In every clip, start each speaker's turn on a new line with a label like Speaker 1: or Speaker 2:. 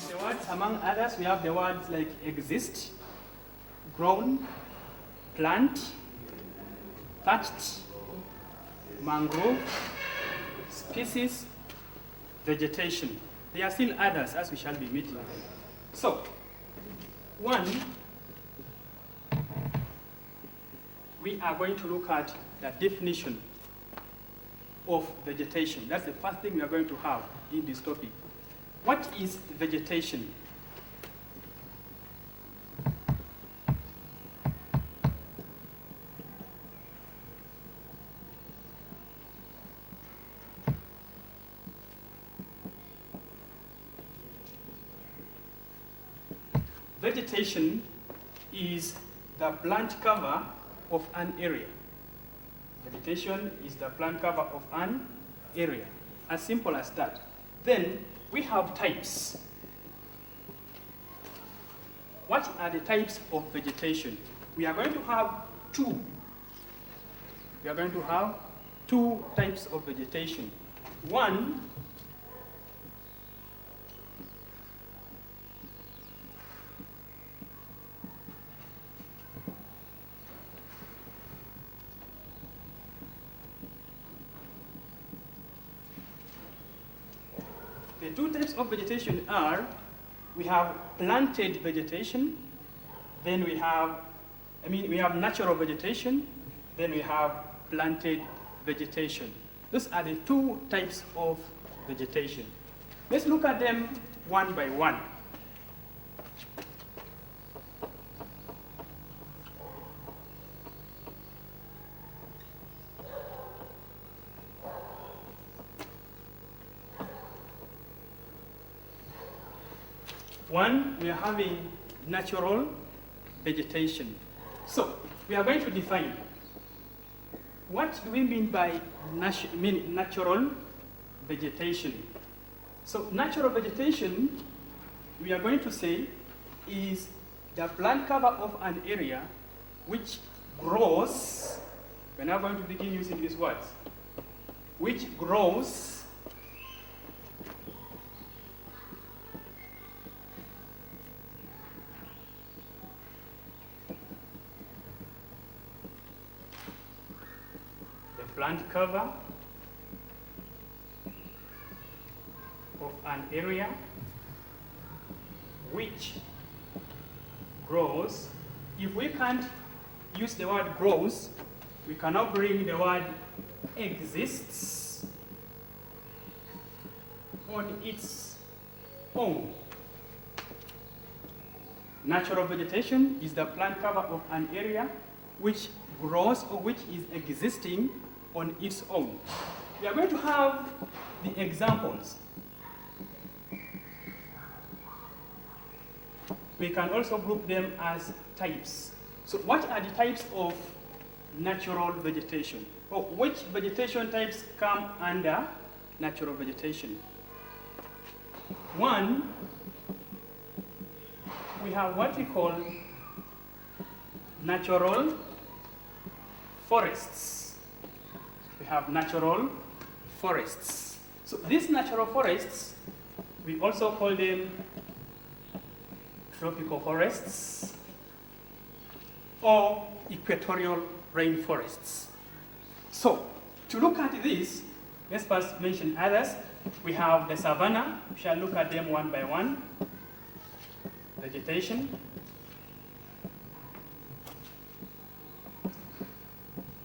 Speaker 1: The words among others, we have the words like exist, grown, plant, thatched, mangrove, species, vegetation. There are still others as we shall be meeting. So, one, we are going to look at the definition of vegetation. That's the first thing we are going to have in this topic. What is vegetation? Vegetation is the plant cover of an area. Vegetation is the plant cover of an area. As simple as that. Then we have types. What are the types of vegetation? We are going to have two. We are going to have two types of vegetation. One, the two types of vegetation are, we have planted vegetation, then we have natural vegetation, then we have planted vegetation. Those are the two types of vegetation. Let's look at them one by one. One, we are having natural vegetation. So, we are going to define what do we mean by natural vegetation. So, natural vegetation, we are going to say, is the plant cover of an area which grows, we're now going to begin using these words, which grows plant cover of an area which grows. If we can't use the word grows, we cannot bring the word exists on its own. Natural vegetation is the plant cover of an area which grows or which is existing on its own. We are going to have the examples. We can also group them as types. So what are the types of natural vegetation? Or which vegetation types come under natural vegetation? One, we have what we call natural forests. We have natural forests. So these natural forests, we also call them tropical forests or equatorial rainforests. So to look at this, let's first mention others. We have the Savannah. We shall look at them one by one. Vegetation.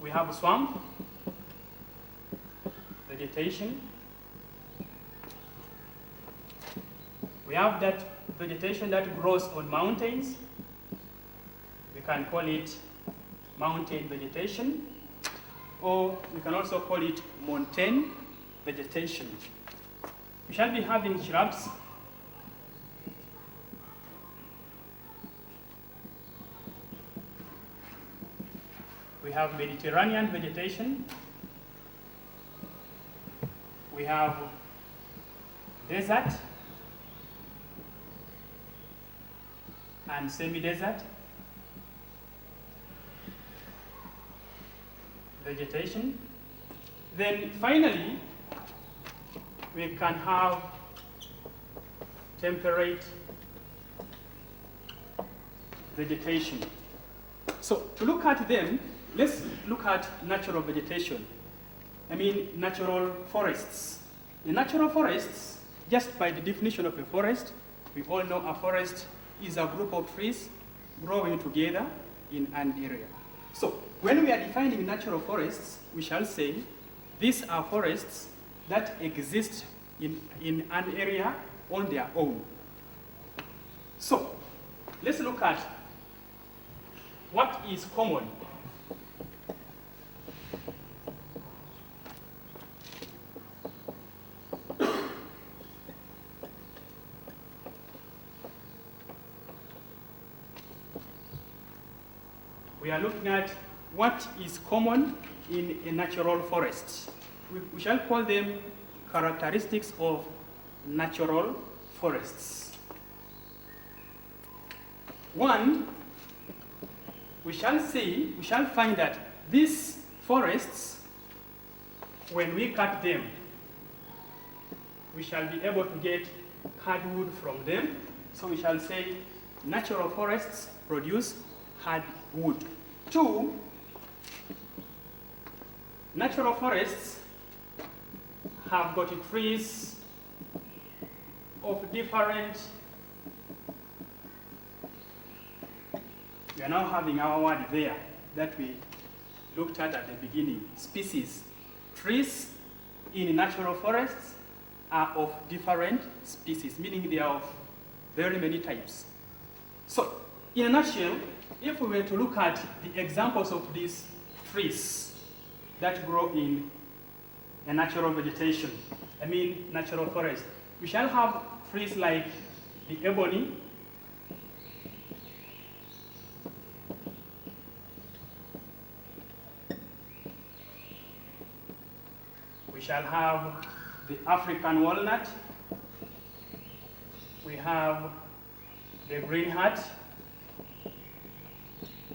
Speaker 1: We have swamp. Vegetation. We have that vegetation that grows on mountains. We can call it mountain vegetation, or we can also call it montane vegetation. We shall be having shrubs. We have Mediterranean vegetation. We have desert and semi-desert vegetation. Then finally, we can have temperate vegetation. So to look at them, let's look at natural vegetation. Natural forests. The natural forests, just by the definition of a forest, we all know a forest is a group of trees growing together in an area. So when we are defining natural forests, we shall say these are forests that exist in an area on their own. So let's look at what is common. We are looking at what is common in a natural forest. We shall call them characteristics of natural forests. One, we shall find that these forests, when we cut them, we shall be able to get hardwood from them. So we shall say natural forests produce hardwood. Two, natural forests have got trees of different, we are now having our word there that we looked at the beginning, species. Trees in natural forests are of different species, meaning they are of very many types. So, in a nutshell, if we were to look at the examples of these trees that grow in a natural vegetation, natural forest, we shall have trees like the ebony, we shall have the African walnut, we have the green heart,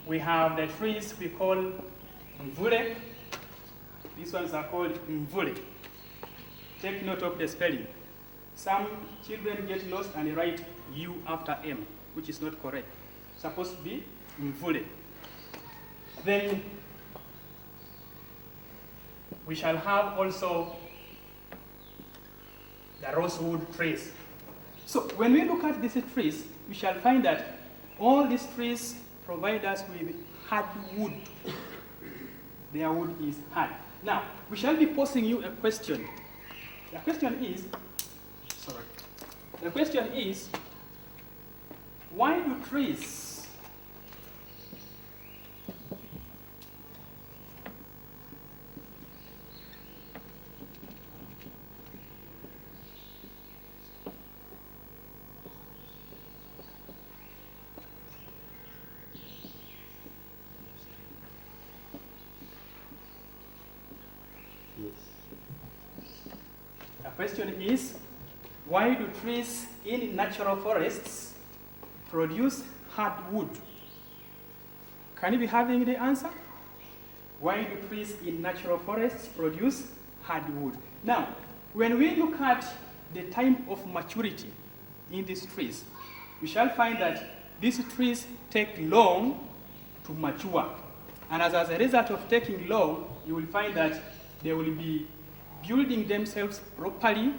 Speaker 1: we have the trees we call mvule. These ones are called mvule. Take note of the spelling. Some children get lost and write U after M, which is not correct. It's supposed to be mvule. Then we shall have also the rosewood trees. So when we look at these trees, we shall find that all these trees provide us with hardwood. Their wood is hard. Now, we shall be posing you a question. The question is, why do trees in natural forests produce hardwood? Can you be having the answer? Why do trees in natural forests produce hardwood? Now, when we look at the time of maturity in these trees, we shall find that these trees take long to mature. And as a result of taking long, you will find that they will be building themselves properly,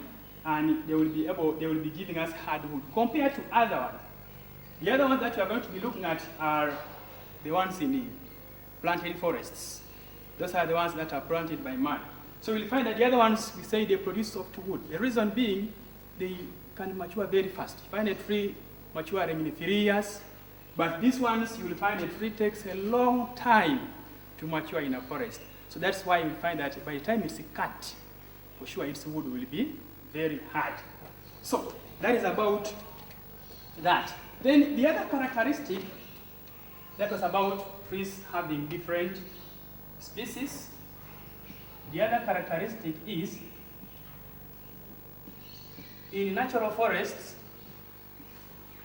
Speaker 1: and they will be giving us hardwood compared to other ones. The other ones that we are going to be looking at are the ones in the planted forests. Those are the ones that are planted by man. So we'll find that the other ones, we say they produce softwood. The reason being, they can mature very fast. You find a tree maturing in 3 years, but these ones, you will find a tree takes a long time to mature in a forest. So that's why we find that by the time it's cut, for sure its wood will be very hard. So that is about that. Then the other characteristic that was about trees having different species, the other characteristic is in natural forests,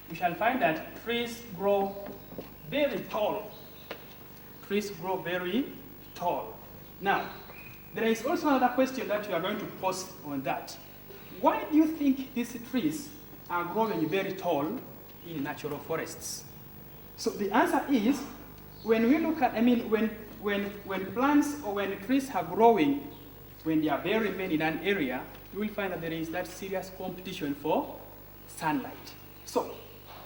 Speaker 1: we shall find that trees grow very tall. Trees grow very tall. Now, there is also another question that we are going to pose on that. Why do you think these trees are growing very tall in natural forests? So the answer is, when we look at, when plants or when trees are growing, when they are very many in an area, you will find that there is that serious competition for sunlight. So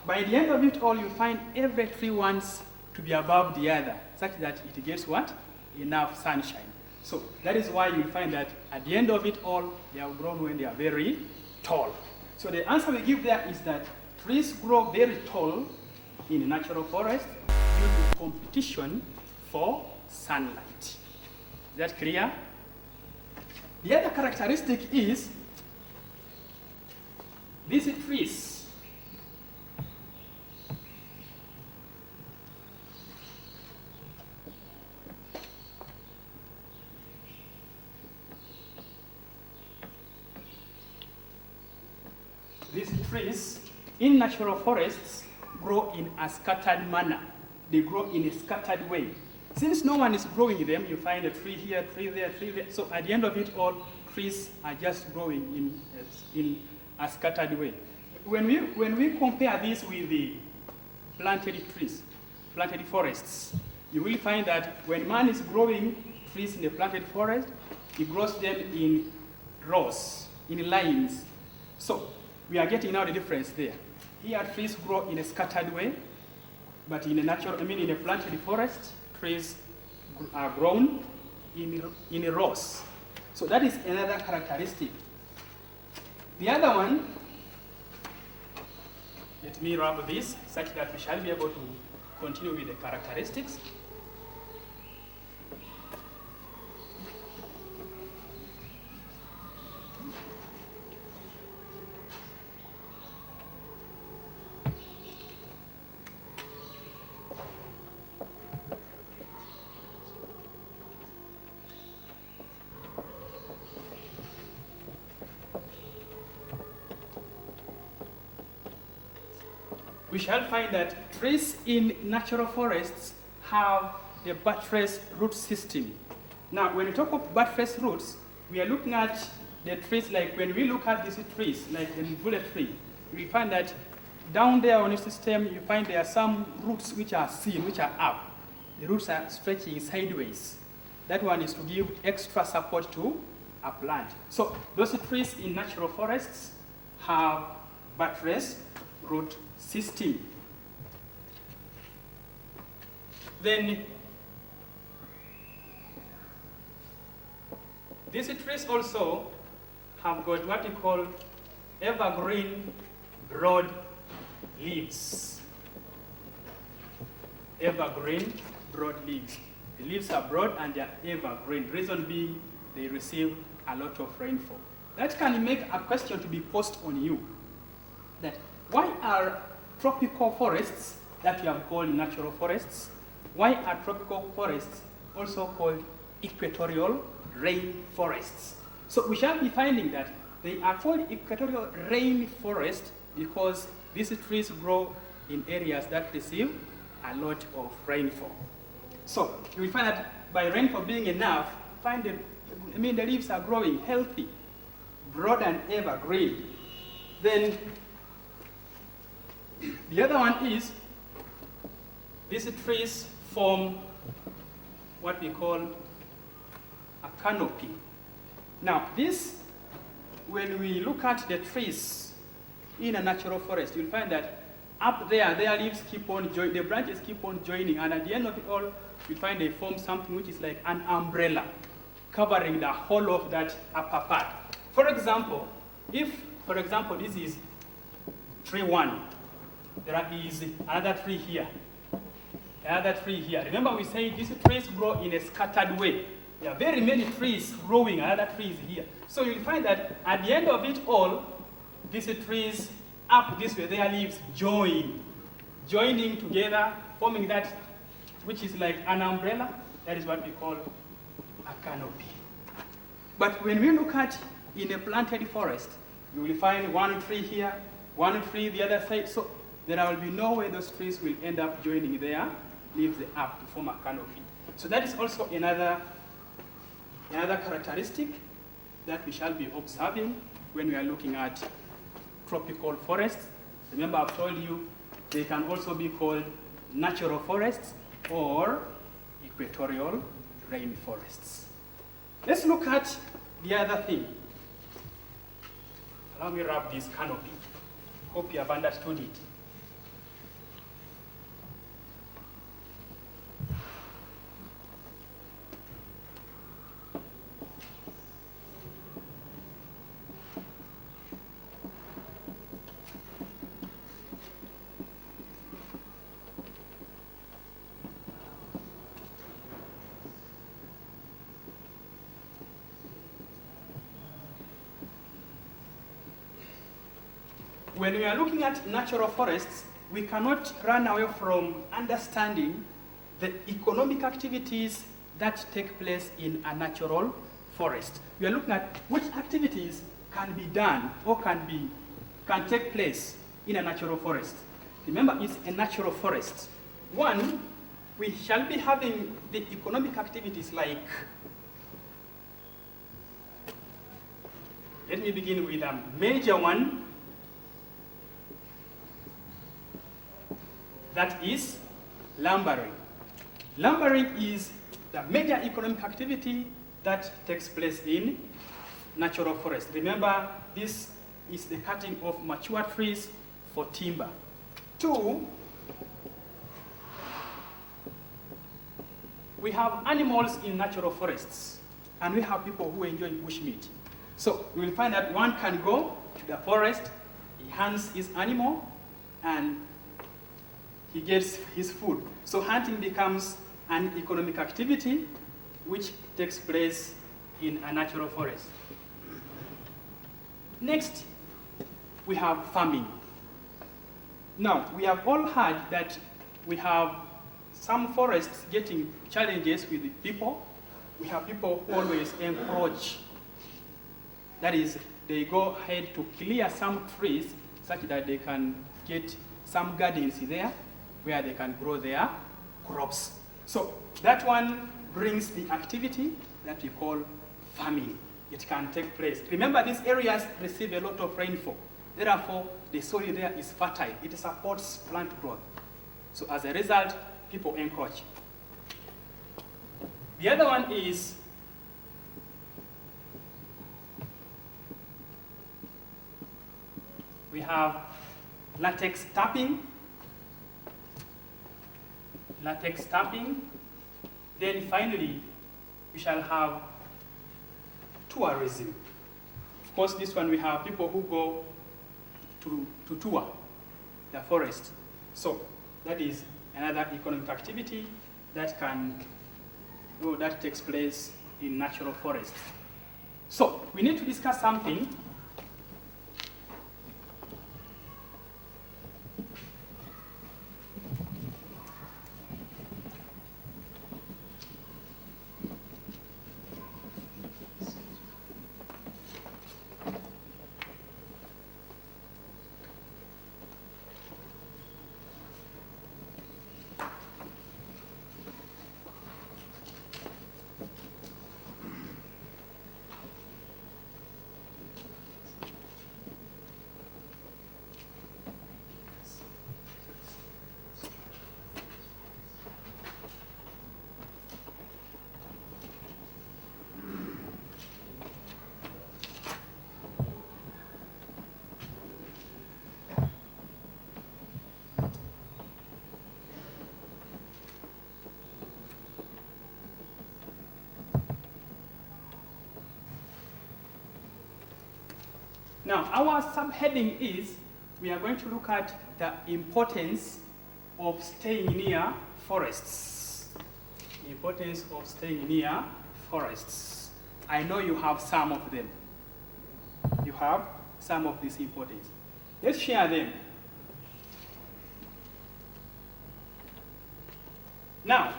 Speaker 1: by the end of it all, you find every tree wants to be above the other, such that it gets what? Enough sunshine. So that is why you find that at the end of it all, they have grown when they are very tall. So the answer we give there is that trees grow very tall in a natural forest due to competition for sunlight. Is that clear? The other characteristic is these trees in natural forests grow in a scattered manner. They grow in a scattered way. Since no one is growing them, you find a tree here, tree there, tree there. So at the end of it all, trees are just growing in a scattered way. When we compare this with the planted trees, planted forests, you will find that when man is growing trees in a planted forest, he grows them in rows, in lines. So we are getting now the difference there. Here trees grow in a scattered way, but in a planted forest, trees are grown in rows. So that is another characteristic. The other one, let me rub this such that we shall be able to continue with the characteristics. We shall find that trees in natural forests have a buttress root system. Now, when we talk of buttress roots, we are looking at the trees, like when we look at these trees, like the bullet tree, we find that down there on the system, you find there are some roots which are seen, which are up. The roots are stretching sideways. That one is to give extra support to a plant. So those trees in natural forests have buttress root system. Then these trees also have got what we call evergreen broad leaves. Evergreen broad leaves. The leaves are broad and they are evergreen. Reason being they receive a lot of rainfall. That can make a question to be posed on you. That why are tropical forests that we have called natural forests, why are tropical forests also called equatorial rainforests? So we shall be finding that they are called equatorial rainforests because these trees grow in areas that receive a lot of rainfall. So you will find that by rainfall being enough, the leaves are growing healthy, broad and evergreen. Then the other one is these trees form what we call a canopy. Now this, when we look at the trees in a natural forest, you'll find that up there, their leaves keep on joining, the branches keep on joining, and at the end of it all, you find they form something which is like an umbrella covering the whole of that upper part. For example, if, this is tree 1, there is another tree here, another tree here. Remember we say these trees grow in a scattered way. There are very many trees growing, another tree is here. So you'll find that at the end of it all, these trees up this way, their leaves joining together, forming that which is like an umbrella. That is what we call a canopy. But when we look at in a planted forest, you will find one tree here, one tree the other side. So there will be no way those trees will end up joining their leaves up to form a canopy. So that is also another characteristic that we shall be observing when we are looking at tropical forests. Remember, I've told you they can also be called natural forests or equatorial rainforests. Let's look at the other thing. Allow me to wrap this canopy. Hope you have understood it. When we are looking at natural forests, we cannot run away from understanding the economic activities that take place in a natural forest. We are looking at which activities can be done or can take place in a natural forest. Remember, it's a natural forest. One, we shall be having the economic activities like, let me begin with a major one, that is lumbering. Lumbering is the major economic activity that takes place in natural forest. Remember, this is the cutting of mature trees for timber. Two, we have animals in natural forests, and we have people who enjoy bushmeat. So we will find that one can go to the forest, he hunts his animal, and he gets his food. So hunting becomes an economic activity which takes place in a natural forest. Next, we have farming. Now, we have all heard that we have some forests getting challenges with the people. We have people who always encroach. That is, they go ahead to clear some trees such that they can get some gardens there where they can grow their crops. So that one brings the activity that we call farming. It can take place. Remember, these areas receive a lot of rainfall. Therefore, the soil there is fertile. It supports plant growth. So as a result, people encroach. The other one is we have latex tapping. Latex tapping. Then finally, we shall have tourism. Of course, this one we have people who go to tour the forest. So that is another economic activity that takes place in natural forest. So we need to discuss something. Now, our subheading is, we are going to look at the importance of staying near forests. The importance of staying near forests. I know you have some of them. You have some of this importance. Let's share them. Now,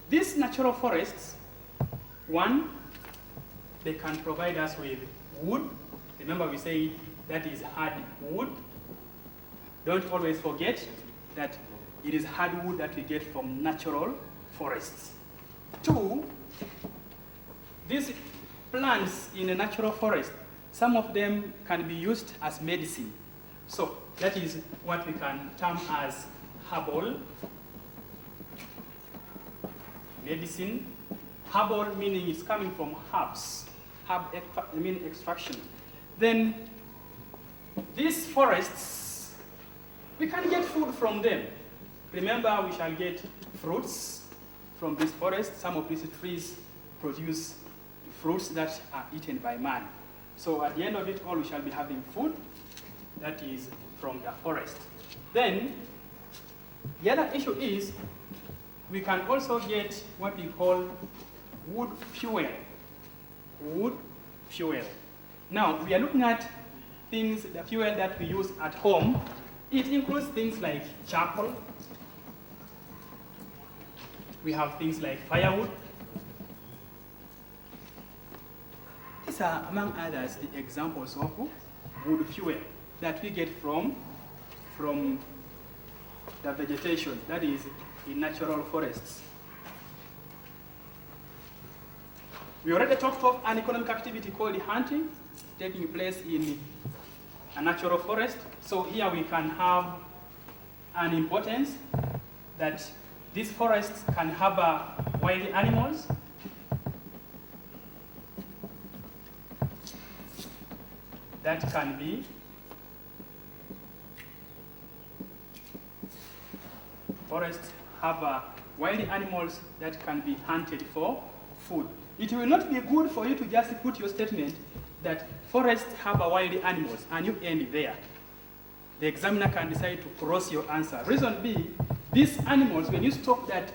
Speaker 1: these natural forests, one, they can provide us with wood. Remember, we say that is hard wood. Don't always forget that it is hard wood that we get from natural forests. Two, these plants in a natural forest some of them can be used as medicine. So that is what we can term as herbal medicine. Herbal meaning it's coming from herbs, extraction. Then these forests, we can get food from them. Remember, we shall get fruits from this forest. Some of these trees produce fruits that are eaten by man. So at the end of it all, we shall be having food that is from the forest. Then, the other issue is, we can also get what we call wood fuel. Wood fuel. Now, we are looking at things, the fuel that we use at home. It includes things like charcoal. We have things like firewood. These are, among others, the examples of wood fuel that we get from the vegetation, that is in natural forests. We already talked of an economic activity called hunting, taking place in a natural forest. So here we can have an importance that these forests can harbor wild animals. That can be forests harbor wild animals that can be hunted for food. It will not be good for you to just put your statement that forests harbor wild animals and you end there. The examiner can decide to cross your answer. Reason being, these animals, when you stop that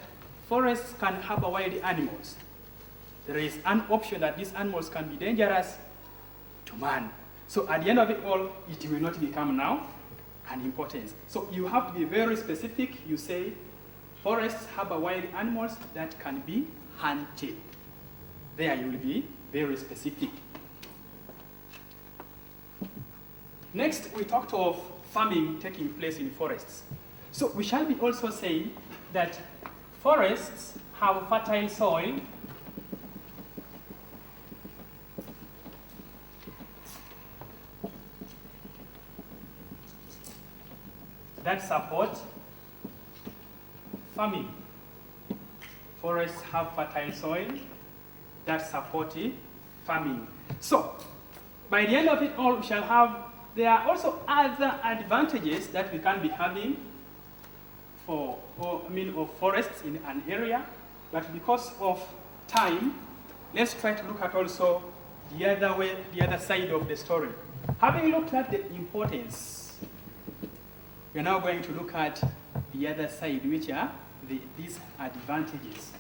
Speaker 1: forests can harbor wild animals, there is an option that these animals can be dangerous to man. So at the end of it all, it will not become now an importance. So you have to be very specific. You say forests harbor wild animals that can be hunted. There you will be very specific. Next, we talked of farming taking place in forests. So we shall be also saying that forests have fertile soil that support farming. Forests have fertile soil that support farming. So, by the end of it all, we shall have, there are also other advantages that we can be having of forests in an area, but because of time, let's try to look at also the other side of the story. Having looked at the importance, we are now going to look at the other side, which are these advantages.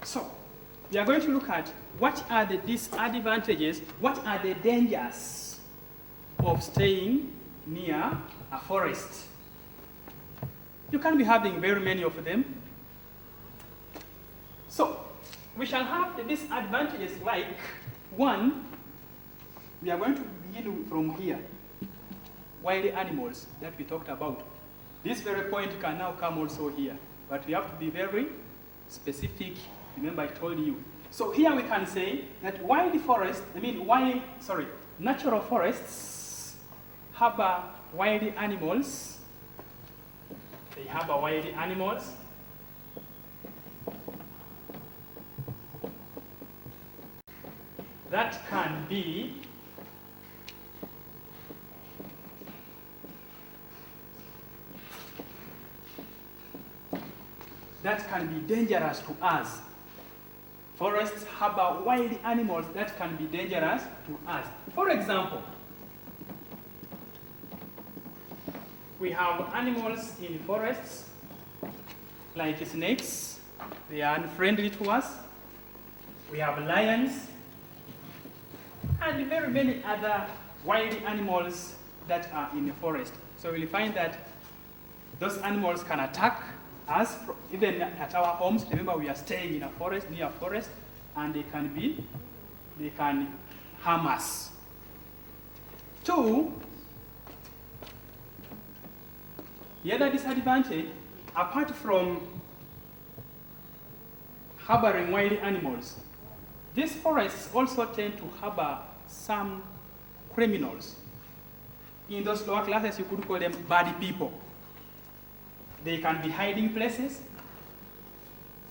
Speaker 1: So, we are going to look at what are the disadvantages, what are the dangers of staying near a forest. You can be having very many of them. So, we shall have the disadvantages like, one, we are going to begin from here. Wild animals that we talked about. This very point can now come also here, but we have to be very specific. Remember I told you. So here we can say that natural forests harbor wild animals. They harbor wild animals. That can be dangerous to us. Forests harbor wild animals that can be dangerous to us. For example, we have animals in forests like snakes. They are unfriendly to us. We have lions and very many other wild animals that are in the forest. So we'll find that those animals can attack even at our homes, remember we are staying in a forest, near a forest, and they can harm us. 2, the other disadvantage, apart from harboring wild animals, these forests also tend to harbor some criminals. In those lower classes, you could call them bad people. They can be hiding places.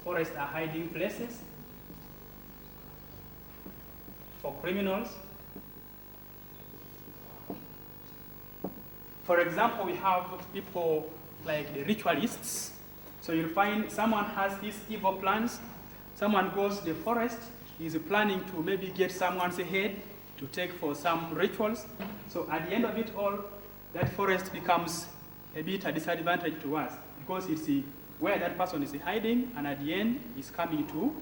Speaker 1: Forests are hiding places for criminals. For example, we have people like the ritualists. So you'll find someone has these evil plans. Someone goes to the forest, he's planning to maybe get someone's head to take for some rituals. So at the end of it all, that forest becomes a bit a disadvantage to us because it's where that person is hiding, and at the end, he's coming to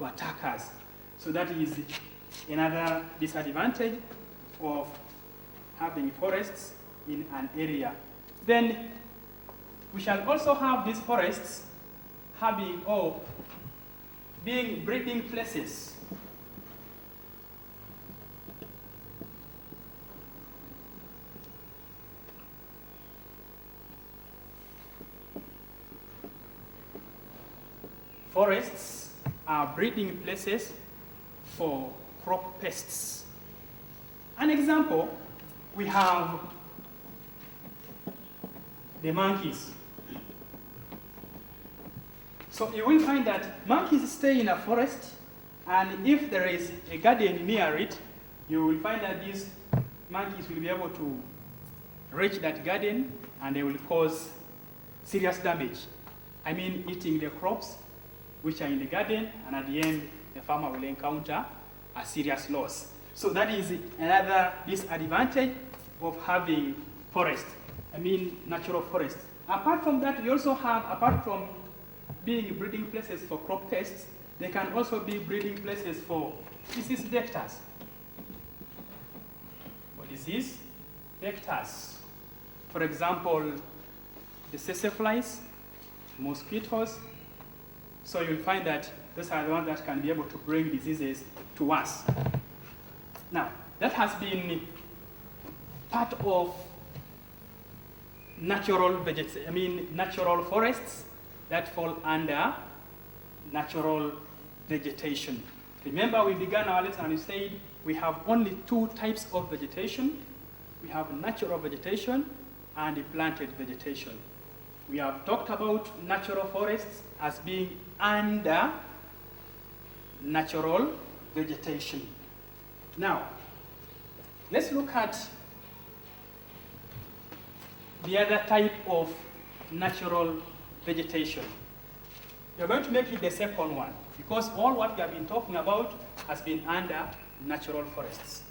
Speaker 1: attack us. So that is another disadvantage of having forests in an area. Then we shall also have these forests having or being breeding places. Forests are breeding places for crop pests. An example, we have the monkeys. So you will find that monkeys stay in a forest, and if there is a garden near it, you will find that these monkeys will be able to reach that garden and they will cause serious damage. I mean, eating the crops which are in the garden, and at the end, the farmer will encounter a serious loss. So that is another disadvantage of having forest. I mean, natural forest. Apart from that, we also have, apart from being breeding places for crop pests, they can also be breeding places for disease vectors. For disease vectors. For example, the tsetse flies, mosquitoes. So you'll find that those are the ones that can be able to bring diseases to us. Now, that has been part of natural forests that fall under natural vegetation. Remember, we began our lesson and we said we have only 2 types of vegetation. We have natural vegetation and planted vegetation. We have talked about natural forests as being under natural vegetation. Now, let's look at the other type of natural vegetation. We're going to make it the second one, because all what we have been talking about has been under natural forests.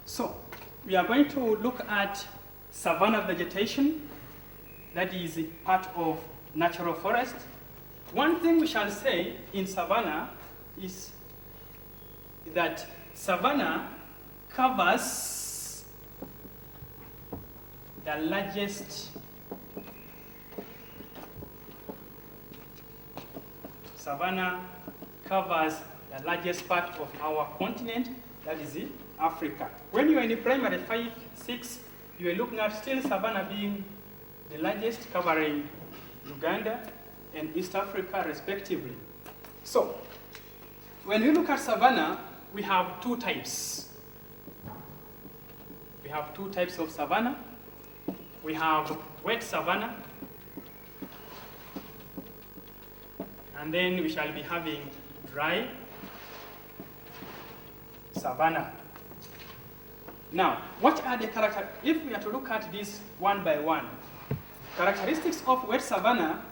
Speaker 1: So, we are going to look at savanna vegetation, that is part of natural forest. One thing we shall say in savanna is that savanna covers the largest part of our continent, that is Africa. When you are in the primary 5, 6, you are looking at still savanna being the largest, covering Uganda and East Africa respectively. So, when we look at savanna, we have two types. We have two types of savanna. We have wet savanna, and then we shall be having dry savanna. Now, what are the characteristics? If we are to look at this one by one, characteristics of wet savanna,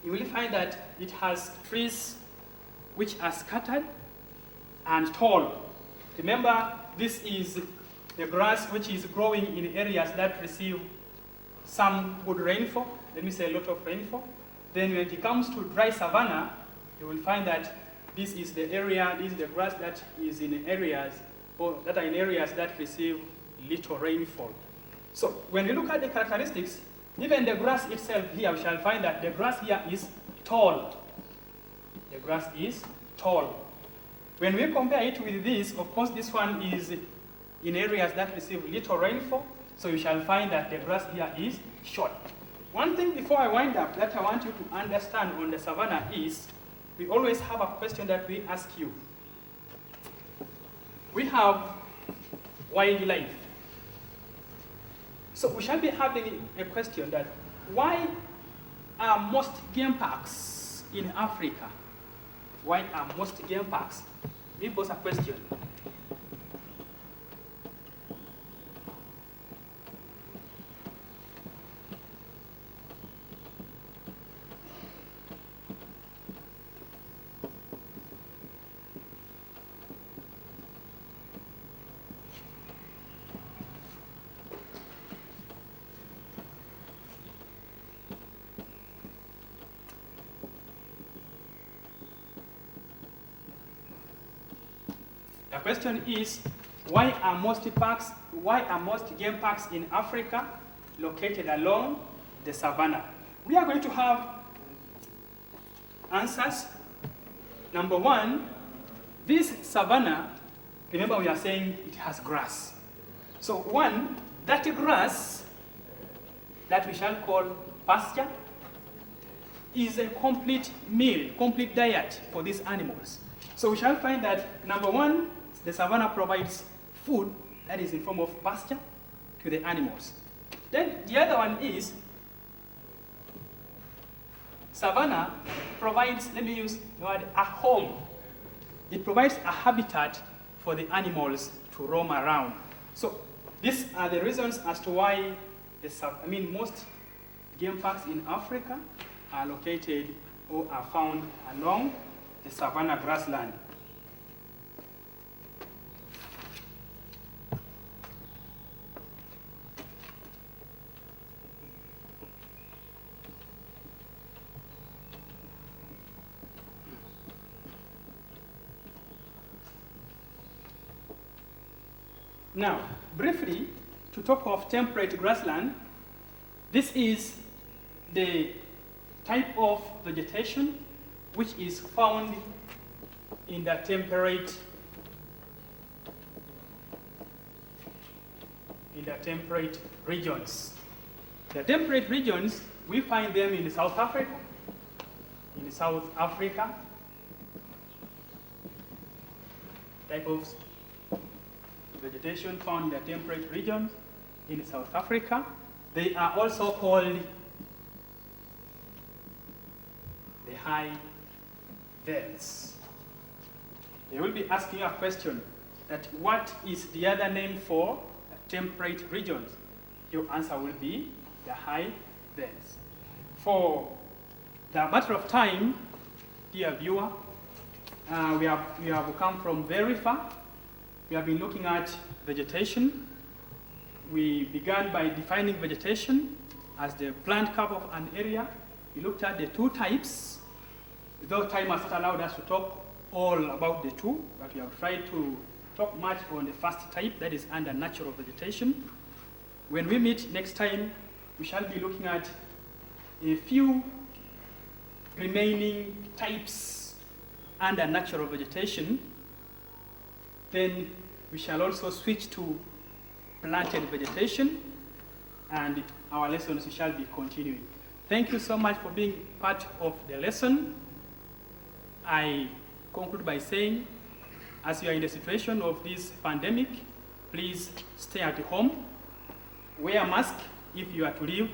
Speaker 1: you will find that it has trees which are scattered and tall. Remember, this is the grass which is growing in areas that receive some good rainfall, let me say a lot of rainfall. Then when it comes to dry savanna, you will find that this is the area, this is the grass that is in areas, or that are in areas that receive little rainfall. So when we look at the characteristics, even the grass itself here, we shall find that the grass here is tall. The grass is tall. When we compare it with this, of course, this one is in areas that receive little rainfall, so you shall find that the grass here is short. One thing before I wind up that I want you to understand on the savanna is, we always have a question that we ask you. We have wildlife. So we shall be having a question that, why are most game parks in Africa? Why are most game parks? We pose a question. The question is, why are most game parks in Africa located along the savanna? We are going to have answers. Number one, this savanna, remember we are saying it has grass. So one, that grass that we shall call pasture is a complete meal, complete diet for these animals. So we shall find that, number one, the savanna provides food that is in form of pasture to the animals. Then the other one is, savanna provides, let me use the word, a home. It provides a habitat for the animals to roam around. So these are the reasons as to why most game parks in Africa are located or are found along the savanna grassland. Now, briefly, to talk of temperate grassland, this is the type of vegetation which is found in the temperate regions. The temperate regions, we find them in South Africa, type of vegetation found in the temperate regions in South Africa. They are also called the high velds. They will be asking a question that what is the other name for temperate regions? Your answer will be the high velds. For the matter of time, dear viewer, we have come from very far. We have been looking at vegetation. We began by defining vegetation as the plant cover of an area. We looked at the two types. Though time has not allowed us to talk all about the two, but we have tried to talk much on the first type, that is under natural vegetation. When we meet next time, we shall be looking at a few remaining types under natural vegetation. Then we shall also switch to planted vegetation, and our lessons shall be continuing. Thank you so much for being part of the lesson. I conclude by saying, As you are in the situation of this pandemic, please stay at home. Wear a mask if you are to leave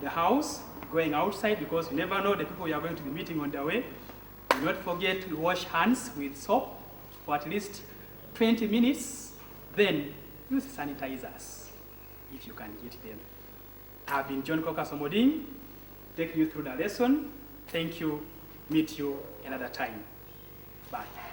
Speaker 1: the house, going outside, because you never know the people you are going to be meeting on the way. Do not forget to wash hands with soap for at least 20 minutes. Then use sanitizers if you can get them. I've been John Omoding, taking you through the lesson. Thank you. Meet you another time. Bye.